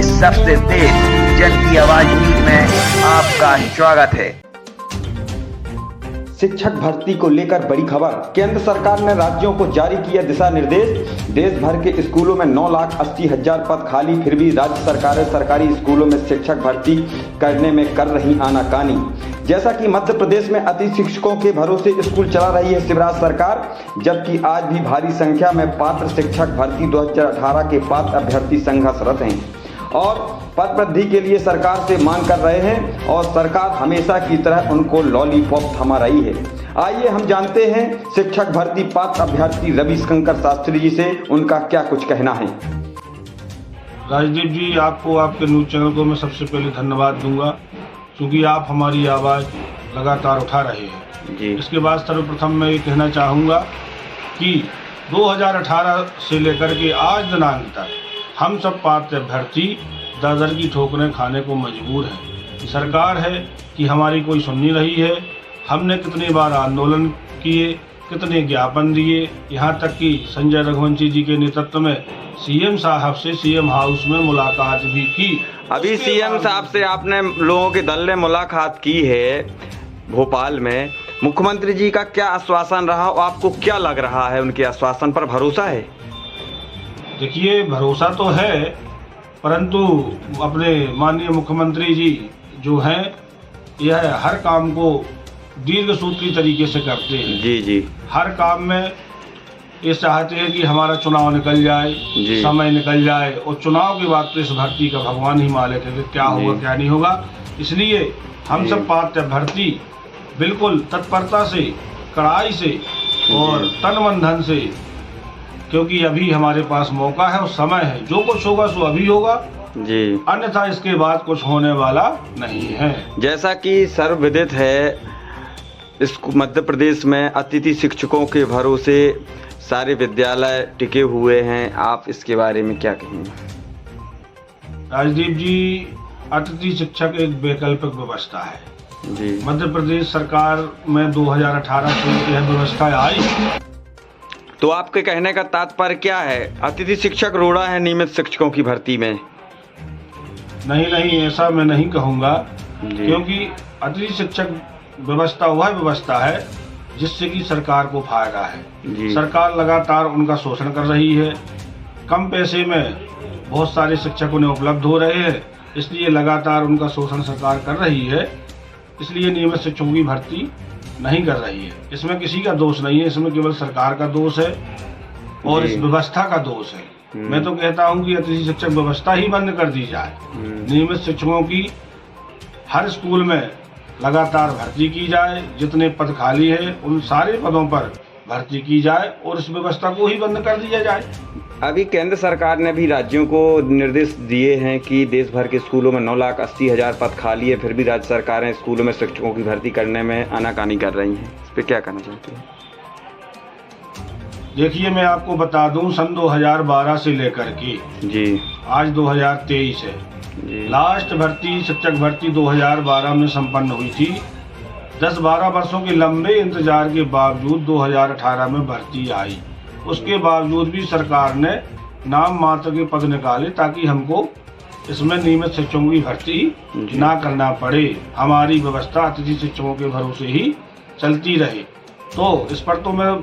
सबसे तेज जन की आवाज न्यूज में आपका स्वागत है। शिक्षक भर्ती को लेकर बड़ी खबर। केंद्र सरकार ने राज्यों को जारी किया दिशा निर्देश। देश भर के स्कूलों में 9,80,000 पद खाली, फिर भी राज्य सरकारें सरकारी स्कूलों में शिक्षक भर्ती करने में कर रही आनाकानी। जैसा कि मध्य प्रदेश में अतिथि शिक्षकों के भरोसे स्कूल चला रही है शिवराज सरकार, जबकि आज भी भारी संख्या में पात्र शिक्षक भर्ती 2018 के पात्र अभ्यर्थी संघर्षरत हैं और पद वृद्धि के लिए सरकार से मांग कर रहे हैं और सरकार हमेशा की तरह उनको लॉलीपॉप थमा रही है। आइए हम जानते हैं शिक्षक भर्ती पात्र अभ्यर्थी रविशंकर शास्त्री जी से, उनका क्या कुछ कहना है। राजदीप जी, आपको आपके न्यूज़ चैनल को मैं सबसे पहले धन्यवाद दूंगा क्योंकि आप हमारी आवाज़ लगातार उठा रहे हैं जी। इसके बाद सर्वप्रथम मैं ये कहना चाहूँगा कि 2018 से लेकर के आज दिनांक तक हम सब पात्र अभ्यर्थी दर की ठोकरें खाने को मजबूर हैं। सरकार है कि हमारी कोई सुन नहीं रही है। हमने कितनी बार आंदोलन किए, कितने ज्ञापन दिए, यहाँ तक कि संजय रघुवंशी जी के नेतृत्व में सीएम साहब से सीएम हाउस में मुलाकात भी की। अभी सीएम साहब से आपने लोगों के दल ने मुलाकात की है भोपाल में। मुख्यमंत्री जी का क्या आश्वासन रहा और आपको क्या लग रहा है, उनके आश्वासन पर भरोसा है? देखिए, भरोसा तो है, परंतु अपने माननीय मुख्यमंत्री जी जो हैं यह हर काम को दीर्घ सूत्री तरीके से करते हैं जी जी। हर काम में ये चाहते हैं कि हमारा चुनाव निकल जाए, समय निकल जाए, और चुनाव के बाद तो इस भर्ती का भगवान ही मालिक है कि क्या होगा क्या नहीं होगा। इसलिए हम सब पात्र अभ्यर्थी बिल्कुल तत्परता से, कड़ाई से और तन मन धन से, क्योंकि अभी हमारे पास मौका है और समय है, जो कुछ होगा सो अभी होगा जी, अन्यथा इसके बाद कुछ होने वाला नहीं है। जैसा कि सर्वविदित है, इस मध्य प्रदेश में अतिथि शिक्षकों के भरोसे सारे विद्यालय टिके हुए हैं, आप इसके बारे में क्या कहेंगे? राजदीप जी, अतिथि शिक्षक एक वैकल्पिक व्यवस्था है जी। मध्य प्रदेश सरकार में 2018 से यह व्यवस्था आई। तो आपके कहने का तात्पर्य क्या है? अतिथि शिक्षक रोड़ा है नियमित शिक्षकों की भर्ती में? नहीं, ऐसा मैं नहीं कहूँगा, क्योंकि अतिथि शिक्षक व्यवस्था वह व्यवस्था है जिससे कि सरकार को फायदा है। सरकार लगातार उनका शोषण कर रही है, कम पैसे में बहुत सारे शिक्षक उन्हें उपलब्ध हो रहे हैं, इसलिए लगातार उनका शोषण सरकार कर रही है, इसलिए नियमित शिक्षकों की भर्ती नहीं कर रही है। इसमें किसी का दोष नहीं है, इसमें केवल सरकार का दोष है और इस व्यवस्था का दोष है। मैं तो कहता हूं कि अतिथि शिक्षक व्यवस्था ही बंद कर दी जाए, नियमित शिक्षकों की हर स्कूल में लगातार भर्ती की जाए, जितने पद खाली है उन सारे पदों पर भर्ती की जाए और इस व्यवस्था को ही बंद कर दिया जाए। अभी केंद्र सरकार ने भी राज्यों को निर्देश दिए हैं कि देश भर के स्कूलों में 9,80,000 पद खाली है, फिर भी राज्य सरकारें स्कूलों में शिक्षकों की भर्ती करने में आनाकानी कर रही हैं। इस पर क्या कहना चाहते हैं? देखिए, मैं आपको बता दूं, सन 2012 से लेकर के जी आज 2023 है, लास्ट भर्ती शिक्षक भर्ती 2012 में संपन्न हुई थी। 10-12 वर्षों के लंबे इंतजार के बावजूद 2018 में भर्ती आई। उसके बावजूद भी सरकार ने नाम मात्र के पद निकाले ताकि हमको इसमें नियमित शिक्षकों की भर्ती ना करना पड़े, हमारी व्यवस्था अतिथि शिक्षकों के भरोसे ही चलती रहे। तो इस पर तो मैं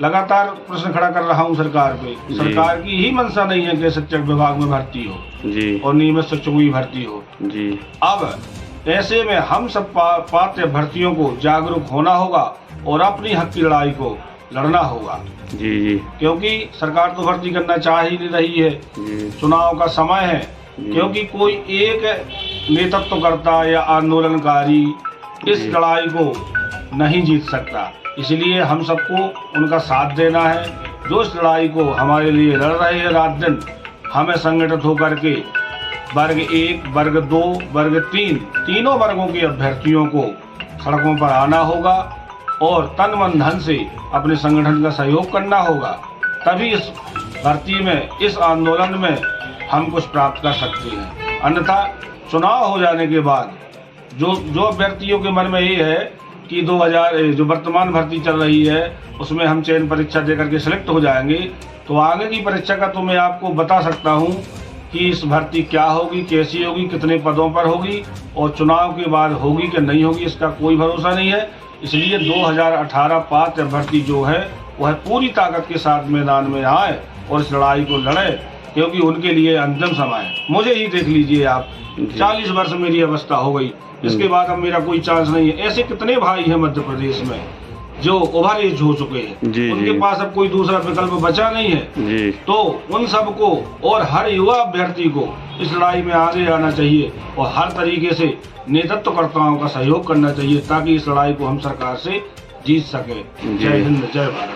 लगातार प्रश्न खड़ा कर रहा हूं सरकार पे। सरकार की ही मंशा नहीं है कि शिक्षक विभाग में भर्ती हो जी और नियमित शिक्षकों की भर्ती हो जी। अब ऐसे में हम सब पात्र भर्तियों को जागरूक होना होगा और अपनी हक की लड़ाई को लड़ना होगा जी, क्योंकि सरकार तो भर्ती करना चाह ही नहीं रही है। चुनाव का समय है, क्योंकि कोई एक नेतृत्वकर्ता या आंदोलनकारी इस लड़ाई को नहीं जीत सकता, इसलिए हम सबको उनका साथ देना है। जो इस लड़ाई को हमारे लिए लड़ रहे हैं रात दिन, हमें संगठित होकर के वर्ग 1, वर्ग 2, वर्ग 3 तीनों वर्गों के अभ्यर्थियों को सड़कों पर आना होगा और तन मन धन से अपने संगठन का सहयोग करना होगा, तभी इस भर्ती में, इस आंदोलन में हम कुछ प्राप्त कर सकते हैं। अन्यथा चुनाव हो जाने के बाद जो अभ्यर्थियों के मन में ये है कि 2000 जो वर्तमान भर्ती चल रही है उसमें हम चयन परीक्षा देकर के सिलेक्ट हो जाएंगे, तो आगे की परीक्षा का तो मैं आपको बता सकता हूँ कि इस भर्ती क्या होगी, कैसी होगी, कितने पदों पर होगी और चुनाव के बाद होगी कि नहीं होगी, इसका कोई भरोसा नहीं है। इसलिए 2018 पात्र भर्ती जो है वह पूरी ताकत के साथ मैदान में आए और इस लड़ाई को लड़े, क्योंकि उनके लिए अंतिम समय है। मुझे ही देख लीजिए आप, 40 वर्ष मेरी अवस्था हो गई, इसके बाद अब मेरा कोई चांस नहीं है। ऐसे कितने भाई हैं मध्य प्रदेश में जो ओवर एज हो चुके हैं, उनके पास अब कोई दूसरा विकल्प बचा नहीं है। तो उन सबको और हर युवा अभ्यर्थी को इस लड़ाई में आगे आना चाहिए और हर तरीके से नेतृत्वकर्ताओं का सहयोग करना चाहिए, ताकि इस लड़ाई को हम सरकार से जीत सके। जय हिंद, जय भारत।